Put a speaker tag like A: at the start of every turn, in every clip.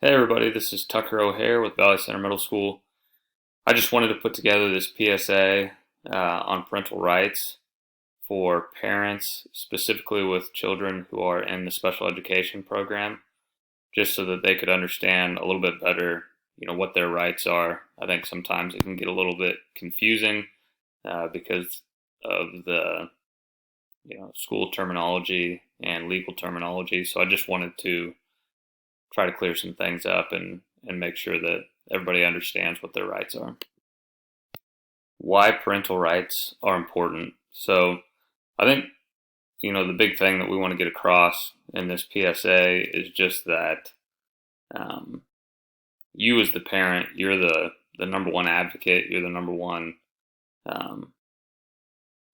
A: Hey everybody, this is Tucker O'Hare with Valley Center Middle School. I just wanted to put together this PSA on parental rights for parents, specifically with children who are in the special education program, just so that they could understand a little bit better, what their rights are. I think sometimes it can get a little bit confusing because of the, school terminology and legal terminology. So I just wanted to try to clear some things up and make sure that everybody understands what their rights are. Why parental rights are important. So I think, the big thing that we want to get across in this PSA is just that you as the parent, you're the number one advocate, you're the number one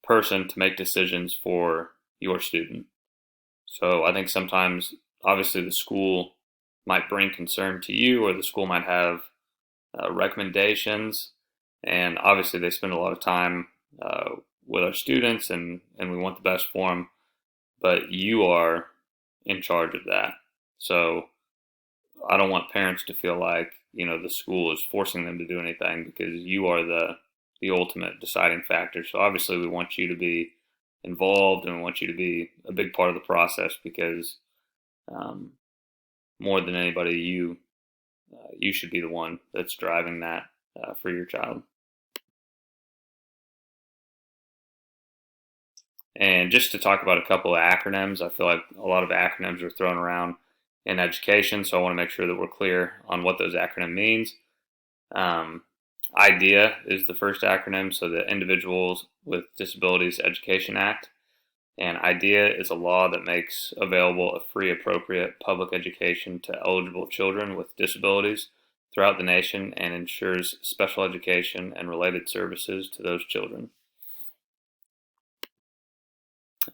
A: person to make decisions for your student. So I think sometimes, obviously, the school might bring concern to you, or the school might have recommendations, and obviously they spend a lot of time with our students, and we want the best for them, but you are in charge of that. So I don't want parents to feel like the school is forcing them to do anything, because you are the ultimate deciding factor. So obviously we want you to be involved, and we want you to be a big part of the process, because more than anybody, you should be the one that's driving that for your child. And just to talk about a couple of acronyms, I feel like a lot of acronyms are thrown around in education, so I want to make sure that we're clear on what those acronyms means. IDEA is the first acronym, so the Individuals with Disabilities Education Act. And IDEA is a law that makes available a free, appropriate public education to eligible children with disabilities throughout the nation, and ensures special education and related services to those children.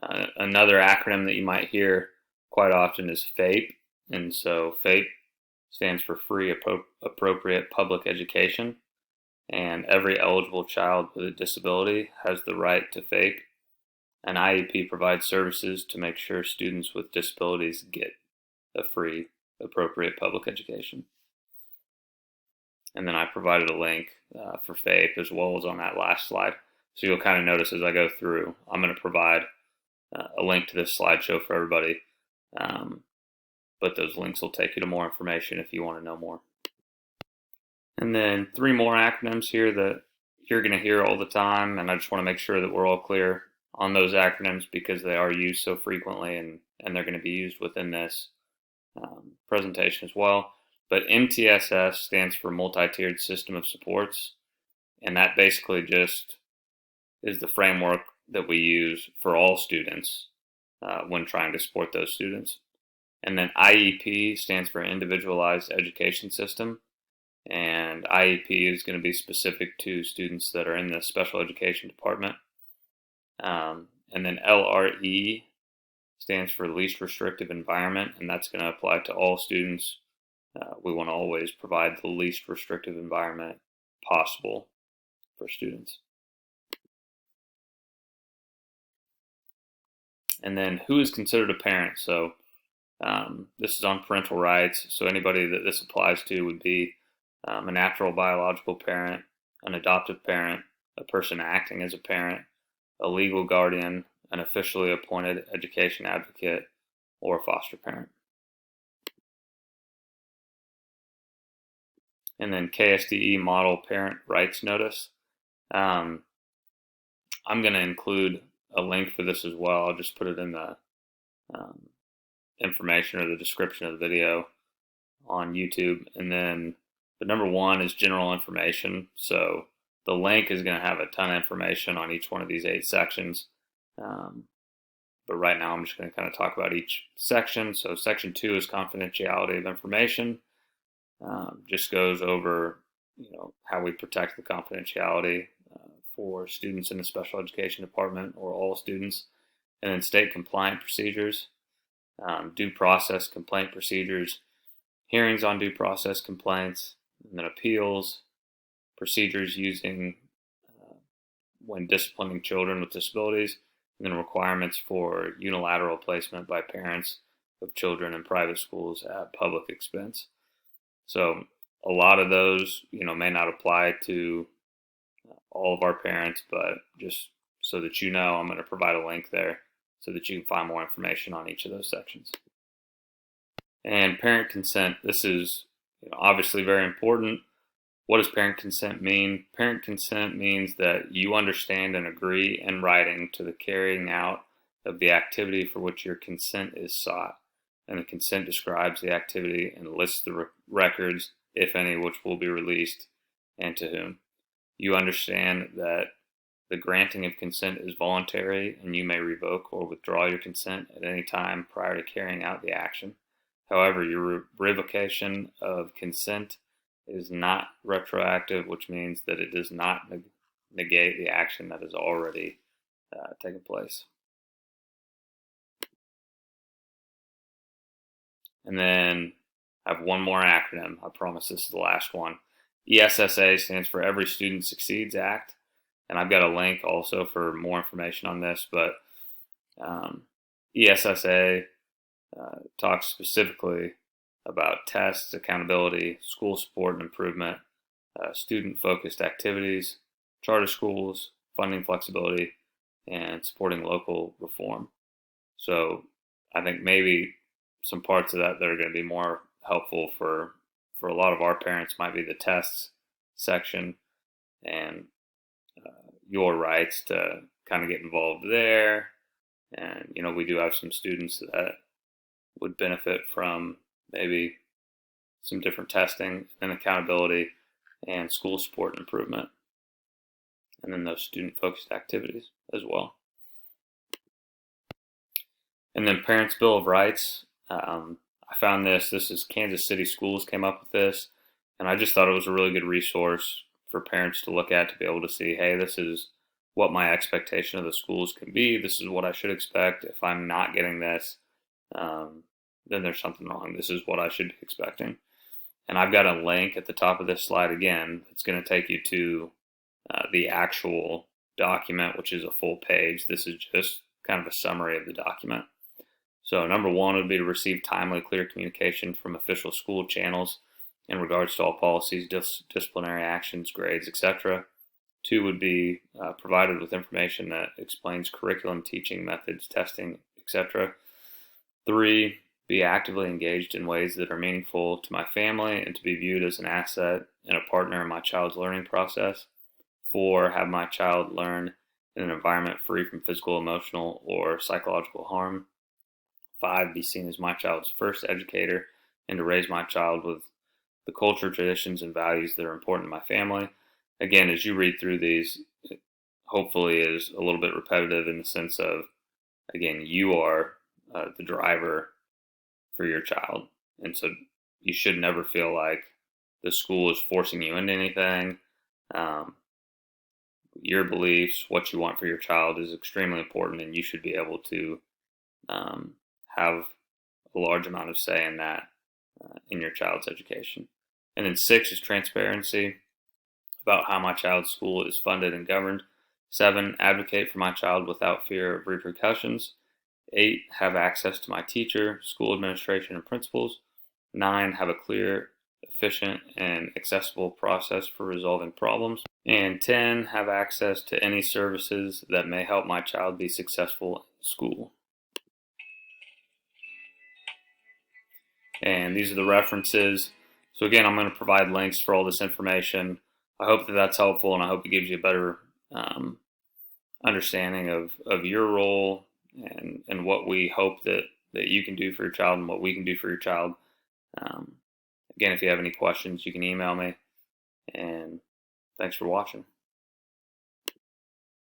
A: Another acronym that you might hear quite often is FAPE, and so FAPE stands for Free, Appropriate Public Education, and every eligible child with a disability has the right to FAPE. An IEP provides services to make sure students with disabilities get a free, appropriate public education. And then I provided a link for FAPE as well as on that last slide. So you'll kind of notice as I go through, I'm going to provide a link to this slideshow for everybody. But those links will take you to more information if you want to know more. And then 3 more acronyms here that you're going to hear all the time, and I just want to make sure that we're all clear on those acronyms, because they are used so frequently, and they're going to be used within this presentation as well. But MTSS stands for Multi-Tiered System of Supports, and that basically just is the framework that we use for all students when trying to support those students. And then IEP stands for Individualized Education System, and IEP is going to be specific to students that are in the special education department. And then LRE stands for Least Restrictive Environment, and that's going to apply to all students. We want to always provide the least restrictive environment possible for students. And then who is considered a parent? So this is on parental rights. So anybody that this applies to would be a natural biological parent, an adoptive parent, a person acting as a parent, a legal guardian, an officially appointed education advocate, or a foster parent. And then KSDE Model Parent Rights Notice. I'm going to include a link for this as well. I'll just put it in the information or the description of the video on YouTube. And then the number 1 is general information. So the link is going to have a ton of information on each one of these 8 sections. But right now I'm just going to kind of talk about each section. So section 2 is confidentiality of information. Just goes over, how we protect the confidentiality for students in the special education department, or all students. And then state compliant procedures, due process complaint procedures, hearings on due process complaints, and then appeals, procedures using when disciplining children with disabilities, and then requirements for unilateral placement by parents of children in private schools at public expense. So a lot of those, may not apply to all of our parents, but just so that you know, I'm going to provide a link there so that you can find more information on each of those sections. And parent consent, this is obviously very important. What does parent consent mean? Parent consent means that you understand and agree in writing to the carrying out of the activity for which your consent is sought. And the consent describes the activity and lists the records, if any, which will be released and to whom. You understand that the granting of consent is voluntary and you may revoke or withdraw your consent at any time prior to carrying out the action. However, your revocation of consent is not retroactive, which means that it does not negate the action that has already taken place. And then I have one more acronym. I promise this is the last one. ESSA stands for Every Student Succeeds Act. And I've got a link also for more information on this, but ESSA talks specifically about tests, accountability, school support and improvement, student-focused activities, charter schools, funding flexibility, and supporting local reform. So I think maybe some parts of that are going to be more helpful for a lot of our parents might be the tests section and your rights to kind of get involved there. And, we do have some students that would benefit from maybe some different testing and accountability and school support and improvement. And then those student-focused activities as well. And then Parents' Bill of Rights. I found this is Kansas City Schools came up with this, and I just thought it was a really good resource for parents to look at to be able to see, hey, this is what my expectation of the schools can be. This is what I should expect. If I'm not getting this, then there's something wrong. This is what I should be expecting. And I've got a link at the top of this slide again. It's going to take you to the actual document, which is a full page. This is just kind of a summary of the document. So number one would be to receive timely, clear communication from official school channels in regards to all policies, disciplinary actions, grades, etc. Two would be provided with information that explains curriculum, teaching methods, testing, etc. Three, be actively engaged in ways that are meaningful to my family and to be viewed as an asset and a partner in my child's learning process. Four, have my child learn in an environment free from physical, emotional, or psychological harm. Five, be seen as my child's first educator and to raise my child with the culture, traditions, and values that are important to my family. Again, as you read through these, it hopefully is a little bit repetitive in the sense of, again, you are the driver for your child. And so you should never feel like the school is forcing you into anything. Your beliefs, what you want for your child is extremely important, and you should be able to have a large amount of say in that in your child's education. And then 6 is transparency about how my child's school is funded and governed. 7, advocate for my child without fear of repercussions. 8, have access to my teacher, school administration, and principals. 9, have a clear, efficient, and accessible process for resolving problems. And 10, have access to any services that may help my child be successful in school. And these are the references. So again, I'm going to provide links for all this information. I hope that that's helpful, and I hope it gives you a better understanding of your role and what we hope that you can do for your child and what we can do for your child. Again, if you have any questions, you can email me. And thanks for watching.